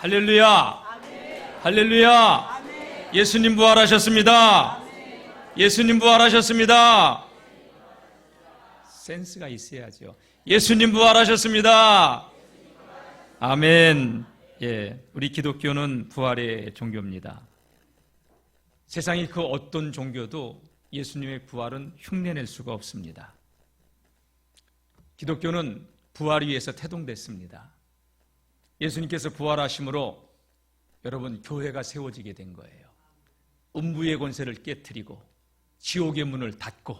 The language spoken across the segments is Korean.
할렐루야. 할렐루야. 예수님 부활하셨습니다. 예수님 부활하셨습니다. 센스가 있어야죠. 예수님 부활하셨습니다. 아멘. 예, 우리 기독교는 부활의 종교입니다. 세상의 그 어떤 종교도 예수님의 부활은 흉내낼 수가 없습니다. 기독교는 부활 위에서 태동됐습니다. 예수님께서 부활하심으로 여러분 교회가 세워지게 된 거예요. 음부의 권세를 깨트리고 지옥의 문을 닫고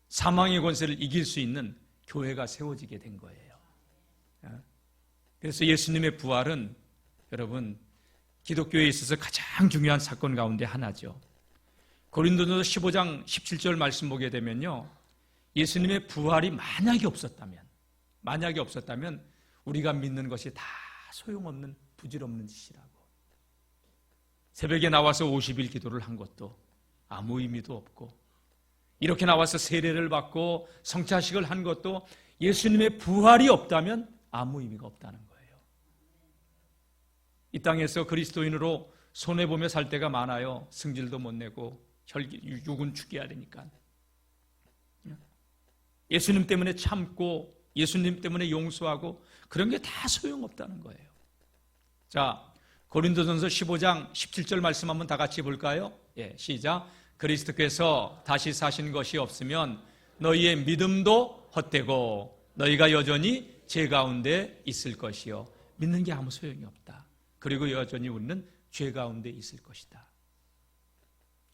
사망의 권세를 이길 수 있는 교회가 세워지게 된 거예요. 그래서 예수님의 부활은 여러분 기독교에 있어서 가장 중요한 사건 가운데 하나죠. 고린도전서 15장 17절 말씀 보게 되면요, 예수님의 부활이 만약에 없었다면 우리가 믿는 것이 다 소용없는 부질없는 짓이라고. 새벽에 나와서 50일 기도를 한 것도 아무 의미도 없고, 이렇게 나와서 세례를 받고 성찬식을 한 것도 예수님의 부활이 없다면 아무 의미가 없다는 거예요. 이 땅에서 그리스도인으로 손해보며 살 때가 많아요. 승질도 못 내고 육은 죽여야 되니까. 예수님 때문에 참고 예수님 때문에 용서하고 그런 게 다 소용없다는 거예요. 자, 고린도전서 15장 17절 말씀 한번 다 같이 볼까요? 예, 시작. 그리스도께서 다시 사신 것이 없으면 너희의 믿음도 헛되고 너희가 여전히 죄 가운데 있을 것이요. 믿는 게 아무 소용이 없다. 그리고 여전히 우리는 죄 가운데 있을 것이다.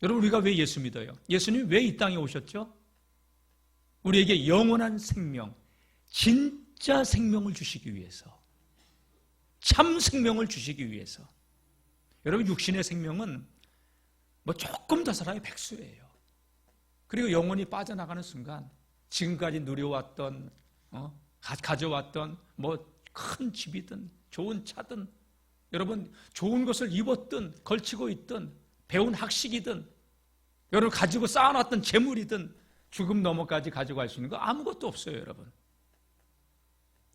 여러분, 우리가 왜 예수 믿어요? 예수님이 왜 이 땅에 오셨죠? 우리에게 영원한 생명, 진짜 생명을 주시기 위해서, 참 생명을 주시기 위해서. 여러분, 육신의 생명은 뭐 조금 더 살아야 백수예요. 그리고 영혼이 빠져나가는 순간 지금까지 누려왔던 가져왔던 뭐 큰 집이든 좋은 차든 여러분 좋은 것을 입었든 걸치고 있든 배운 학식이든 여러분 가지고 쌓아놨던 재물이든 죽음 너머까지 가져갈 수 있는 거 아무것도 없어요. 여러분,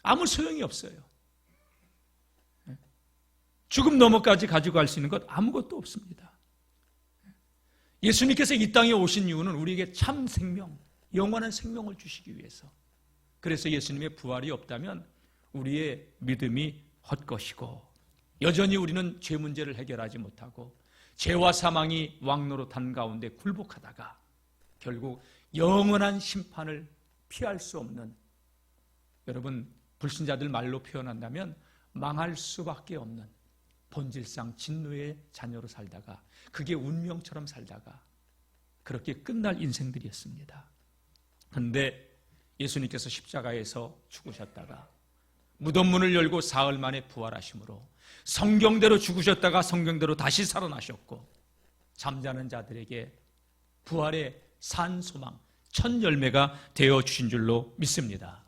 아무 소용이 없어요. 죽음 너머까지 가져갈 수 있는 것 아무것도 없습니다. 예수님께서 이 땅에 오신 이유는 우리에게 참 생명, 영원한 생명을 주시기 위해서. 그래서 예수님의 부활이 없다면 우리의 믿음이 헛것이고 여전히 우리는 죄 문제를 해결하지 못하고 죄와 사망이 왕노릇한 가운데 굴복하다가 결국 영원한 심판을 피할 수 없는, 여러분 불신자들 말로 표현한다면 망할 수밖에 없는 본질상 진노의 자녀로 살다가 그게 운명처럼 살다가 그렇게 끝날 인생들이었습니다. 그런데 예수님께서 십자가에서 죽으셨다가 무덤 문을 열고 사흘 만에 부활하심으로 성경대로 죽으셨다가 성경대로 다시 살아나셨고 잠자는 자들에게 부활의 산 소망, 첫 열매가 되어주신 줄로 믿습니다.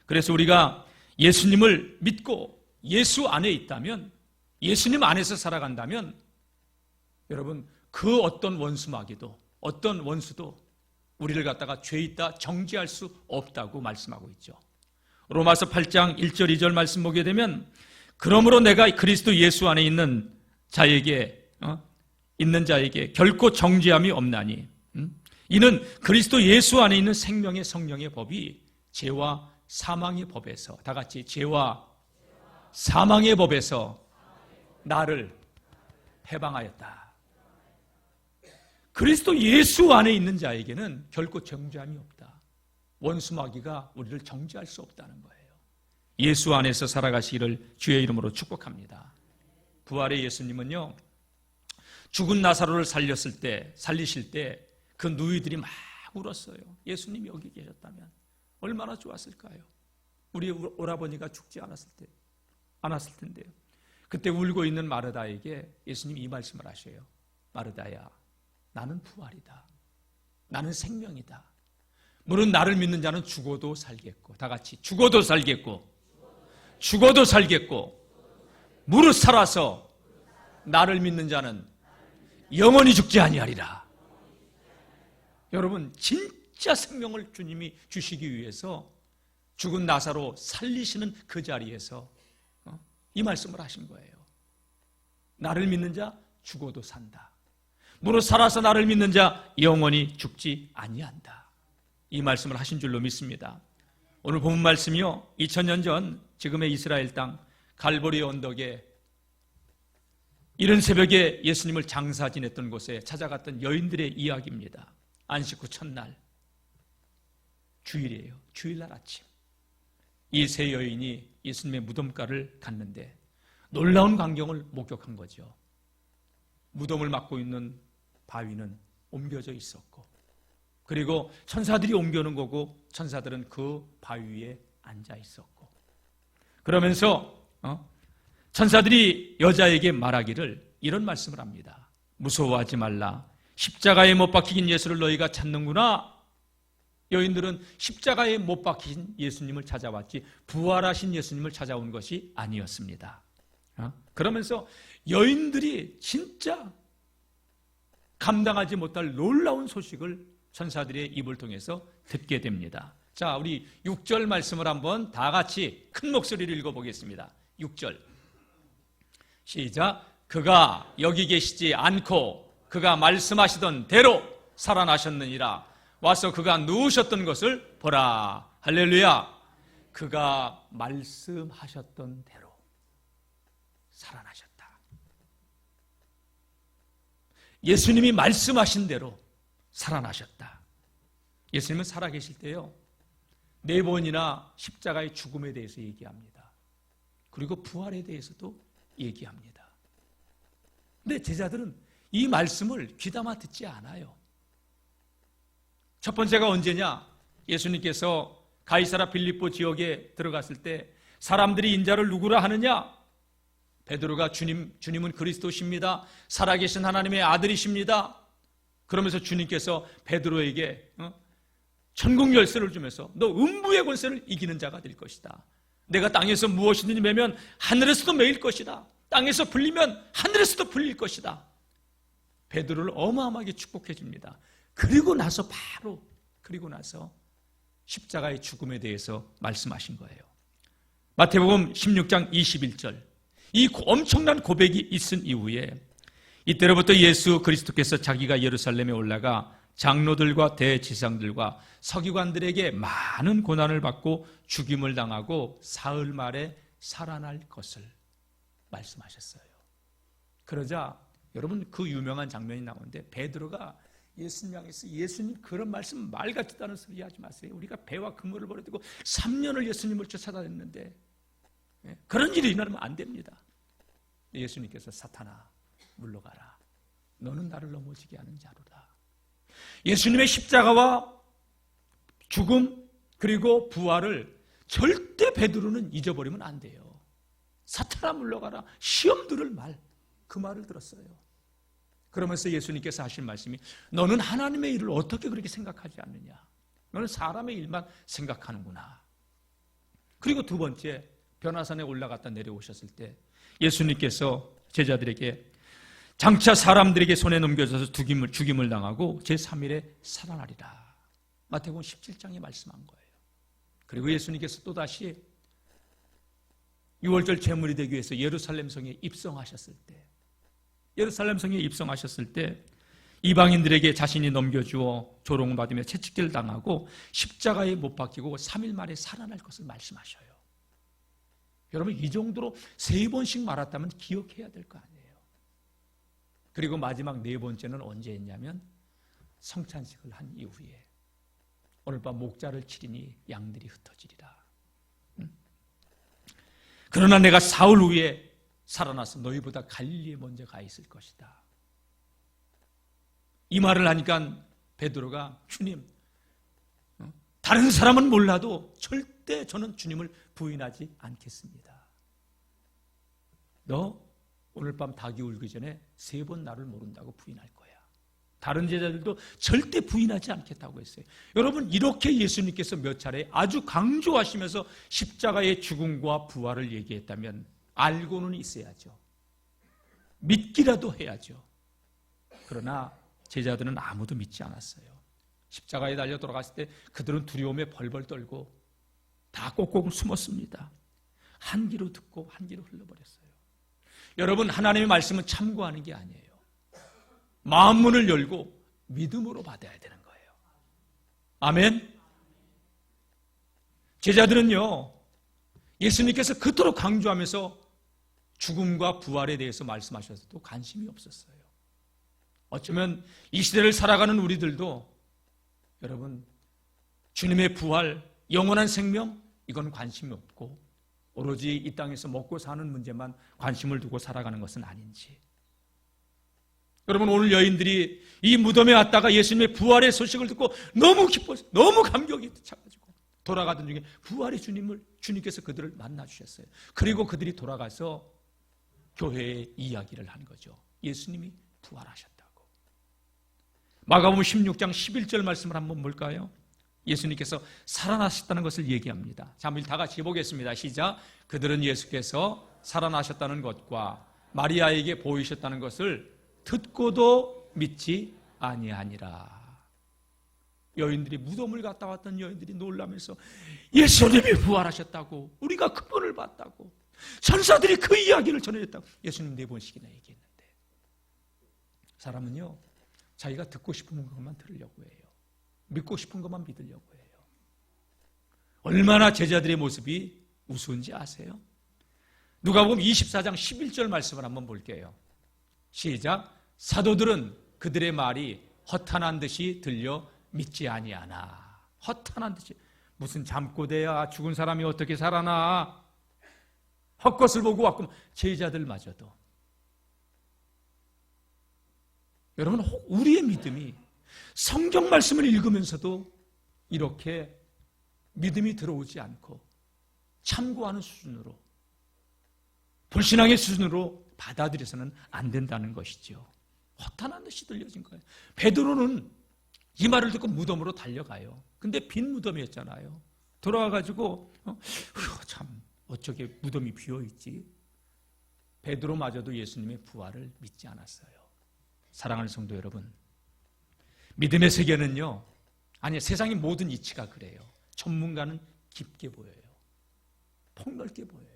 그래서 우리가 예수님을 믿고 예수 안에 있다면, 예수님 안에서 살아간다면 여러분 그 어떤 원수마귀도 어떤 원수도 우리를 갖다가 죄 있다 정죄할 수 없다고 말씀하고 있죠. 로마서 8장 1절 2절 말씀 보게 되면 그러므로 내가 그리스도 예수 안에 있는 자에게 결코 정죄함이 없나니 이는 그리스도 예수 안에 있는 생명의 성령의 법이 죄와 사망의 법에서, 다 같이 죄와 사망의 법에서 나를 해방하였다. 그리스도 예수 안에 있는 자에게는 결코 정죄함이 없다. 원수마귀가 우리를 정죄할 수 없다는 거예요. 예수 안에서 살아가시기를 주의 이름으로 축복합니다. 부활의 예수님은요, 죽은 나사로를 살리실 때 그 누이들이 막 울었어요. 예수님이 여기 계셨다면 얼마나 좋았을까요? 우리 오라버니가 죽지 않았을 텐데요. 그때 울고 있는 마르다에게 예수님이 이 말씀을 하셔요. 마르다야, 나는 부활이다. 나는 생명이다. 무릇 나를 믿는 자는 죽어도 살겠고, 다 같이 죽어도 살겠고 무릇 살아서 나를 믿는 자는 영원히 죽지 아니하리라. 여러분, 진짜 생명을 주님이 주시기 위해서 죽은 나사로 살리시는 그 자리에서 이 말씀을 하신 거예요. 나를 믿는 자 죽어도 산다. 무릇 살아서 나를 믿는 자 영원히 죽지 아니한다. 이 말씀을 하신 줄로 믿습니다. 오늘 본 말씀이요, 2000년 전 지금의 이스라엘 땅 갈보리 언덕에 이른 새벽에 예수님을 장사 지냈던 곳에 찾아갔던 여인들의 이야기입니다. 안식 후 첫날 주일이에요. 주일날 아침 이 세 여인이 예수님의 무덤가를 갔는데 놀라운 광경을 목격한 거죠. 무덤을 막고 있는 바위는 옮겨져 있었고, 그리고 천사들이 옮겨놓은 거고 천사들은 그 바위 위에 앉아 있었고, 그러면서 천사들이 여자에게 말하기를 이런 말씀을 합니다. 무서워하지 말라. 십자가에 못 박히긴 예수를 너희가 찾는구나. 여인들은 십자가에 못 박힌 예수님을 찾아왔지 부활하신 예수님을 찾아온 것이 아니었습니다. 그러면서 여인들이 진짜 감당하지 못할 놀라운 소식을 천사들의 입을 통해서 듣게 됩니다. 자, 우리 6절 말씀을 한번 다 같이 큰 목소리로 읽어보겠습니다. 6절 시작. 그가 여기 계시지 않고 그가 말씀하시던 대로 살아나셨느니라. 와서 그가 누우셨던 것을 보라. 할렐루야. 그가 말씀하셨던 대로 살아나셨다. 예수님이 말씀하신 대로 살아나셨다. 예수님은 살아계실 때요 4번이나 십자가의 죽음에 대해서 얘기합니다. 그리고 부활에 대해서도 얘기합니다. 근데 제자들은 이 말씀을 귀담아 듣지 않아요. 첫 번째가 언제냐? 예수님께서 가이사라 빌립보 지역에 들어갔을 때 사람들이 인자를 누구라 하느냐? 베드로가 주님은 그리스도십니다. 살아계신 하나님의 아들이십니다. 그러면서 주님께서 베드로에게 천국 열쇠를 주면서 너 음부의 권세를 이기는 자가 될 것이다. 내가 땅에서 무엇이든지 매면 하늘에서도 매일 것이다. 땅에서 불리면 하늘에서도 불릴 것이다. 베드로를 어마어마하게 축복해 줍니다. 그리고 나서 십자가의 죽음에 대해서 말씀하신 거예요. 마태복음 16장 21절 이 엄청난 고백이 있은 이후에 이때로부터 예수 그리스도께서 자기가 예루살렘에 올라가 장로들과 대지상들과 서기관들에게 많은 고난을 받고 죽임을 당하고 사흘 만에 살아날 것을 말씀하셨어요. 그러자 여러분 그 유명한 장면이 나오는데 베드로가 예수님 향해서 예수님 그런 말씀 말 같지도 않은 소리 하지 마세요. 우리가 배와 그물을 버려두고 3년을 예수님을 쫓아다녔는데 그런 일이 일어나면 안 됩니다. 예수님께서 사탄아 물러가라. 너는 나를 넘어지게 하는 자로다. 예수님의 십자가와 죽음 그리고 부활을 절대 베드로는 잊어버리면 안 돼요. 사탄아 물러가라. 시험 들을 말, 그 말을 들었어요. 그러면서 예수님께서 하신 말씀이 너는 하나님의 일을 어떻게 그렇게 생각하지 않느냐. 너는 사람의 일만 생각하는구나. 그리고 두 번째 변화산에 올라갔다 내려오셨을 때 예수님께서 제자들에게 장차 사람들에게 손에 넘겨져서 죽임을 당하고 제3일에 살아나리라. 마태복음 17장에 말씀한 거예요. 그리고 예수님께서 또다시 6월절 제물이 되기 위해서 예루살렘 성에 입성하셨을 때 이방인들에게 자신이 넘겨주어 조롱을 받으며 채찍질 당하고 십자가에 못 박히고 3일 만에 살아날 것을 말씀하셔요. 여러분 이 정도로 3번씩 말았다면 기억해야 될 거 아니에요. 그리고 마지막 4번째는 언제 했냐면 성찬식을 한 이후에 오늘 밤 목자를 치리니 양들이 흩어지리라. 그러나 내가 사흘 후에 살아나서 너희보다 갈릴리에 먼저 가 있을 것이다. 이 말을 하니까 베드로가 주님 다른 사람은 몰라도 절대 저는 주님을 부인하지 않겠습니다. 너 오늘 밤 닭이 울기 전에 3번 나를 모른다고 부인할 거야. 다른 제자들도 절대 부인하지 않겠다고 했어요. 여러분 이렇게 예수님께서 몇 차례 아주 강조하시면서 십자가의 죽음과 부활을 얘기했다면 알고는 있어야죠. 믿기라도 해야죠. 그러나 제자들은 아무도 믿지 않았어요. 십자가에 달려 돌아갔을 때 그들은 두려움에 벌벌 떨고 다 꼭꼭 숨었습니다. 한 귀로 듣고 한 귀로 흘러버렸어요. 여러분, 하나님의 말씀은 참고하는 게 아니에요. 마음문을 열고 믿음으로 받아야 되는 거예요. 아멘. 제자들은요, 예수님께서 그토록 강조하면서 죽음과 부활에 대해서 말씀하셔서도 관심이 없었어요. 어쩌면 이 시대를 살아가는 우리들도 여러분, 주님의 부활, 영원한 생명, 이건 관심이 없고 오로지 이 땅에서 먹고 사는 문제만 관심을 두고 살아가는 것은 아닌지. 여러분, 오늘 여인들이 이 무덤에 왔다가 예수님의 부활의 소식을 듣고 너무 기뻐서, 너무 감격이 차가지고 돌아가던 중에 부활의 주님께서 그들을 만나 주셨어요. 그리고 그들이 돌아가서 교회에 이야기를 한 거죠. 예수님이 부활하셨다고. 마가복음 16장 11절 말씀을 한번 볼까요? 예수님께서 살아나셨다는 것을 얘기합니다. 자, 한번 다 같이 보겠습니다. 시작. 그들은 예수께서 살아나셨다는 것과 마리아에게 보이셨다는 것을 듣고도 믿지 아니하니라. 여인들이, 무덤을 갔다 왔던 여인들이 놀라면서 예수님이 부활하셨다고, 우리가 그분을 봤다고, 천사들이 그 이야기를 전해줬다고 예수님 4번씩이나 얘기했는데, 사람은요, 자기가 듣고 싶은 것만 들으려고 해요. 믿고 싶은 것만 믿으려고 해요. 얼마나 제자들의 모습이 우스운지 아세요? 누가복음 24장 11절 말씀을 한번 볼게요. 시작. 사도들은 그들의 말이 허탄한 듯이 들려 믿지 아니하나. 허탄한 듯이, 무슨 잠꼬대야, 죽은 사람이 어떻게 살아나, 헛것을 보고 왔고. 제자들마저도. 여러분, 우리의 믿음이 성경 말씀을 읽으면서도 이렇게 믿음이 들어오지 않고 참고하는 수준으로, 불신앙의 수준으로 받아들여서는 안 된다는 것이죠. 허탄한 듯이 들려진 거예요. 베드로는 이 말을 듣고 무덤으로 달려가요. 근데 빈 무덤이었잖아요. 돌아와가지고 참 어쩌게 무덤이 비어있지. 베드로마저도 예수님의 부활을 믿지 않았어요. 사랑하는 성도 여러분, 믿음의 세계는요, 아니, 세상의 모든 이치가 그래요. 전문가는 깊게 보여요. 폭넓게 보여요.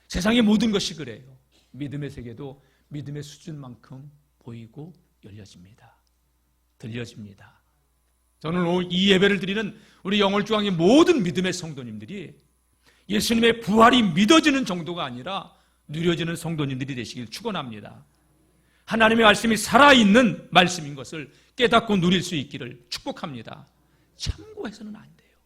세상의 모든 것이 그래요. 믿음의 세계도 믿음의 수준만큼 보이고 열려집니다. 들려집니다. 저는 오늘 이 예배를 드리는 우리 영월중앙의 모든 믿음의 성도님들이 예수님의 부활이 믿어지는 정도가 아니라 누려지는 성도님들이 되시길 축원합니다. 하나님의 말씀이 살아있는 말씀인 것을 깨닫고 누릴 수 있기를 축복합니다. 참고해서는 안 돼요.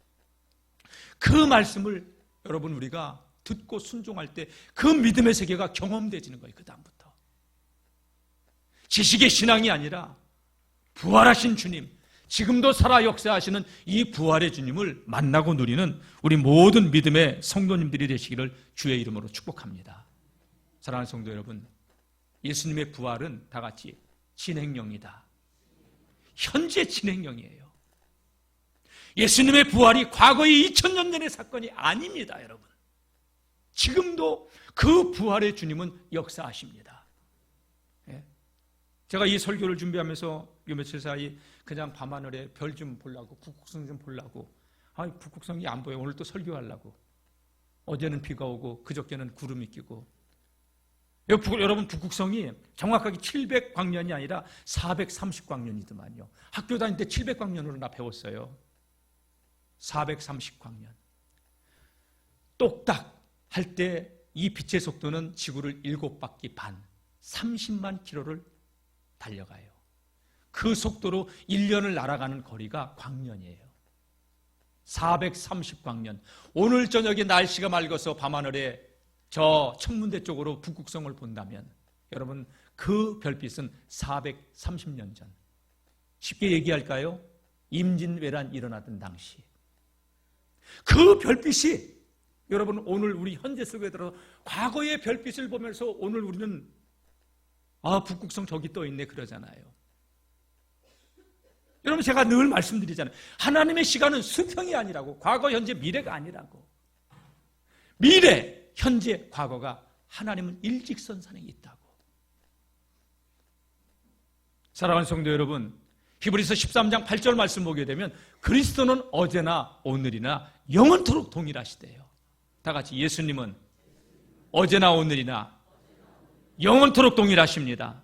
그 말씀을 여러분, 우리가 듣고 순종할 때 그 믿음의 세계가 경험되지는 거예요. 그 다음부터 지식의 신앙이 아니라 부활하신 주님, 지금도 살아 역사하시는 이 부활의 주님을 만나고 누리는 우리 모든 믿음의 성도님들이 되시기를 주의 이름으로 축복합니다. 사랑하는 성도 여러분, 예수님의 부활은 다 같이 진행형이다. 현재 진행형이에요. 예수님의 부활이 과거의 2000년 전의 사건이 아닙니다, 여러분. 지금도 그 부활의 주님은 역사하십니다. 제가 이 설교를 준비하면서 요 며칠 사이 그냥 밤하늘에 별 좀 보려고, 북극성 좀 보려고, 북극성이 안 보여. 오늘 또 설교하려고. 어제는 비가 오고 그저께는 구름이 끼고. 여러분, 북극성이 정확하게 700광년이 아니라 430광년이더만요. 학교 다닐 때 700광년으로 나 배웠어요. 430광년. 똑딱 할 때 이 빛의 속도는 지구를 7바퀴 반, 30만 킬로를 달려가요. 그 속도로 1년을 날아가는 거리가 광년이에요. 430광년. 오늘 저녁에 날씨가 맑아서 밤하늘에 저 천문대 쪽으로 북극성을 본다면 여러분, 그 별빛은 430년 전. 쉽게 얘기할까요? 임진왜란 일어나던 당시. 그 별빛이 여러분, 오늘 우리 현재 속에 들어서 과거의 별빛을 보면서 오늘 우리는 북극성 저기 떠 있네 그러잖아요. 여러분, 제가 늘 말씀드리잖아요. 하나님의 시간은 수평이 아니라고. 과거, 현재, 미래가 아니라고. 미래, 현재, 과거가 하나님은 일직선상에 있다고. 사랑하는 성도 여러분, 히브리서 13장 8절 말씀 보게 되면 그리스도는 어제나 오늘이나 영원토록 동일하시대요. 다 같이, 예수님은 어제나 오늘이나 영원토록 동일하십니다.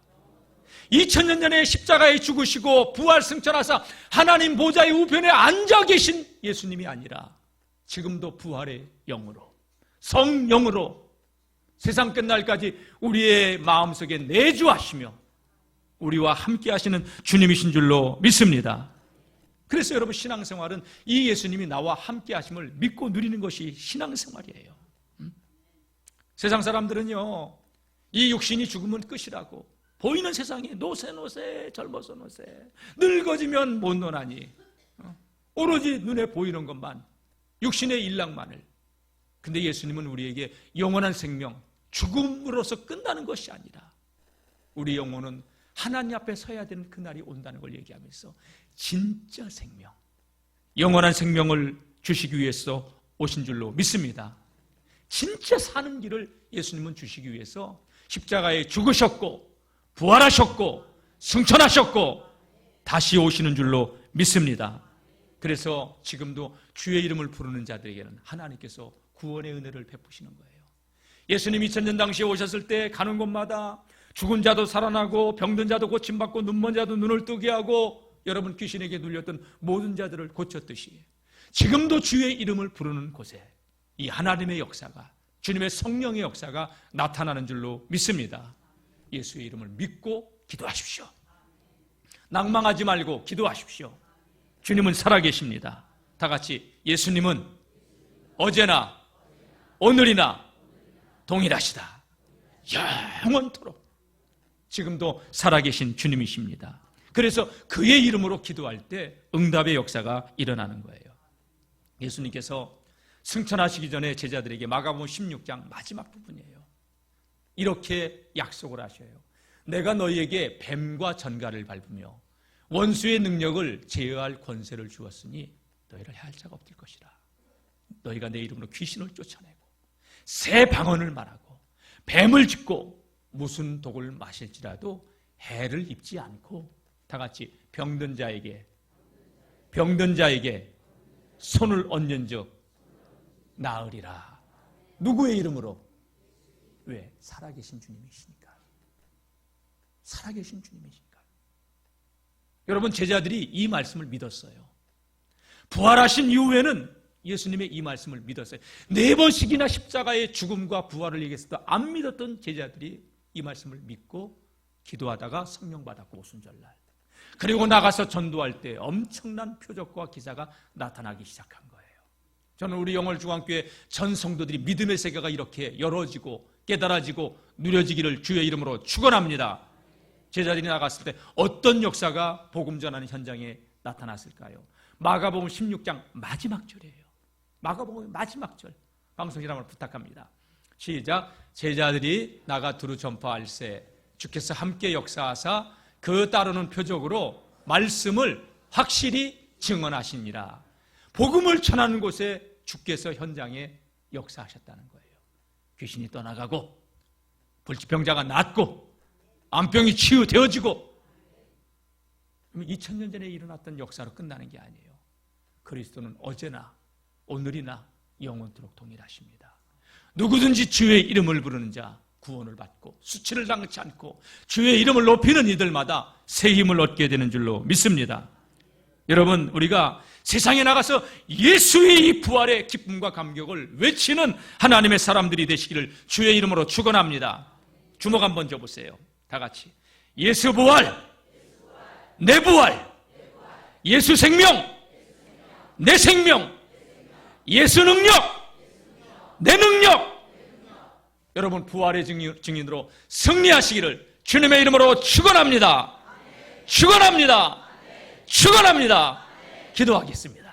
2000년 전에 십자가에 죽으시고 부활 승천하사 하나님 보좌의 우편에 앉아 계신 예수님이 아니라 지금도 부활의 영으로, 성령으로 세상 끝날까지 우리의 마음속에 내주하시며 우리와 함께 하시는 주님이신 줄로 믿습니다. 그래서 여러분, 신앙생활은 이 예수님이 나와 함께 하심을 믿고 누리는 것이 신앙생활이에요. 세상 사람들은요, 이 육신이 죽으면 끝이라고, 보이는 세상에 노세 젊어서 노세, 늙어지면 못 노나니, 오로지 눈에 보이는 것만, 육신의 일락만을. 근데 예수님은 우리에게 영원한 생명, 죽음으로서 끝나는 것이 아니라 우리 영혼은 하나님 앞에 서야 되는 그날이 온다는 걸 얘기하면서 진짜 생명, 영원한 생명을 주시기 위해서 오신 줄로 믿습니다. 진짜 사는 길을 예수님은 주시기 위해서 십자가에 죽으셨고 부활하셨고 승천하셨고 다시 오시는 줄로 믿습니다. 그래서 지금도 주의 이름을 부르는 자들에게는 하나님께서 구원의 은혜를 베푸시는 거예요. 예수님 2000년 당시에 오셨을 때 가는 곳마다 죽은 자도 살아나고 병든 자도 고침받고 눈먼 자도 눈을 뜨게 하고 여러분, 귀신에게 눌렸던 모든 자들을 고쳤듯이 지금도 주의 이름을 부르는 곳에 이 하나님의 역사가, 주님의 성령의 역사가 나타나는 줄로 믿습니다. 예수의 이름을 믿고 기도하십시오. 낭망하지 말고 기도하십시오. 주님은 살아계십니다. 다 같이, 예수님은 어제나 오늘이나 동일하시다. 영원토록 지금도 살아계신 주님이십니다. 그래서 그의 이름으로 기도할 때 응답의 역사가 일어나는 거예요. 예수님께서 승천하시기 전에 제자들에게 마가복음 16장 마지막 부분이에요. 이렇게 약속을 하셔요. 내가 너희에게 뱀과 전갈을 밟으며 원수의 능력을 제어할 권세를 주었으니 너희를 해할 자가 없을 것이라. 너희가 내 이름으로 귀신을 쫓아내고 새 방언을 말하고 뱀을 짚고 무슨 독을 마실지라도 해를 입지 않고, 다 같이, 병든 자에게 손을 얹은즉 나으리라. 누구의 이름으로? 왜? 살아계신 주님이시니까. 살아계신 주님이시니까. 여러분, 제자들이 이 말씀을 믿었어요. 부활하신 이후에는 예수님의 이 말씀을 믿었어요. 4번씩이나 십자가의 죽음과 부활을 얘기했을 때 안 믿었던 제자들이 이 말씀을 믿고 기도하다가 성령 받았고 오순절날, 그리고 나가서 전도할 때 엄청난 표적과 기사가 나타나기 시작한 거예요. 저는 우리 영월중앙교회 전 성도들이 믿음의 세계가 이렇게 열어지고 깨달아지고 누려지기를 주의 이름으로 축원합니다. 제자들이 나갔을 때 어떤 역사가 복음 전하는 현장에 나타났을까요? 마가복음 16장 마지막 절이에요. 마가복음 마지막 절, 방송실 한번 부탁합니다. 시작. 제자들이 나가 두루 전파할세 주께서 함께 역사하사 그 따르는 표적으로 말씀을 확실히 증언하시니라. 복음을 전하는 곳에 주께서 현장에 역사하셨다는 거예요. 귀신이 떠나가고 불치병자가 낫고 암병이 치유되어지고, 2000년 전에 일어났던 역사로 끝나는 게 아니에요. 그리스도는 어제나 오늘이나 영원토록 동일하십니다. 누구든지 주의 이름을 부르는 자 구원을 받고 수치를 당치 않고 주의 이름을 높이는 이들마다 새 힘을 얻게 되는 줄로 믿습니다. 여러분, 우리가 세상에 나가서 예수의 이 부활의 기쁨과 감격을 외치는 하나님의 사람들이 되시기를 주의 이름으로 축원합니다. 주먹 한번 줘보세요. 다 같이. 예수 부활, 내 부활, 예수 생명, 내 생명, 예수 능력, 내 능력. 여러분, 부활의 증인으로 승리하시기를 주님의 이름으로 축원합니다. 축원합니다. 축원합니다. 기도하겠습니다.